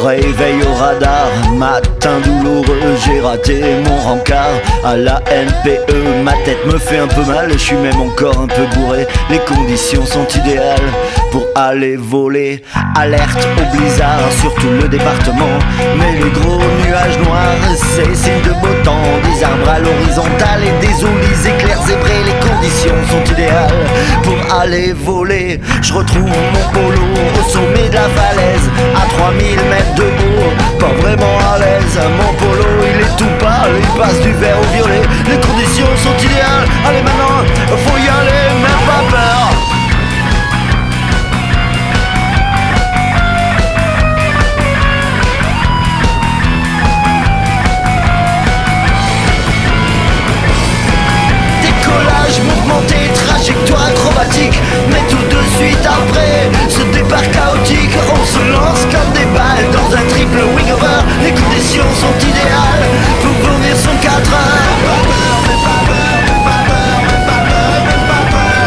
Réveil au radar, matin douloureux, j'ai raté mon rencard à la NPE. Ma tête me fait un peu mal, je suis même encore un peu bourré. Les conditions sont idéales pour aller voler. Alerte au blizzard sur tout le département, mais les gros nuages noirs, c'est signe de beau temps. Des arbres à l'horizontale et des oulis éclairs zébrés. Les conditions sont idéales pour aller voler. Je retrouve mon polo au sommet de la falaise, à 3000 mètres de haut, pas vraiment à l'aise. Mon polo il est tout pâle, il passe du vert au violet. Les conditions sont idéales, allez maintenant, faut y aller, même pas peur. Décollage mouvementé, trajectoire acrobatique, mais tout de suite après ce départ chaotique, on se lance comme des balles dans un triple wing-over. Les conditions sont idéales pour vomir son 4 heures. Pas peur, mais pas peur, mais pas peur, mais pas peur, mais pas peur.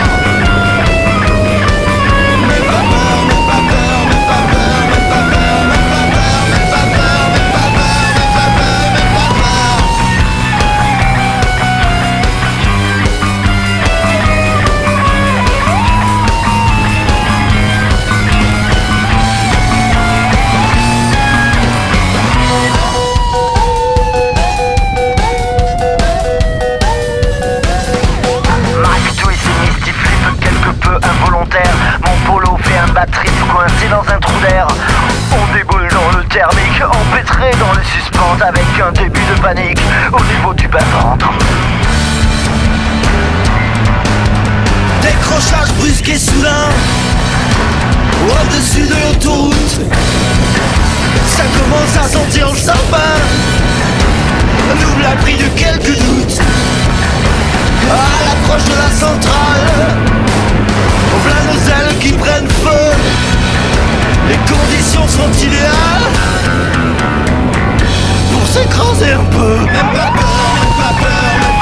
Mais pas peur, mais pas peur, mais pas peur, mais pas peur, mais pas peur, mais pas peur, mais pas peur, mais pas peur, mais pas peur. Mon polo fait un bad trip coincé dans un trou d'air. On déboule dans le thermique, empêtré dans les suspentes, avec un début de panique au niveau du bas-ventre. Décrochage brusque et soudain au-dessus de l'autoroute. Ça commence à sentir le sapin, nous l'abri de quelques doutes. À l'approche de la centrale, voilà nos ailes qui prennent feu. Les conditions sont idéales pour s'écraser un peu. Même pas peur, même pas peur, même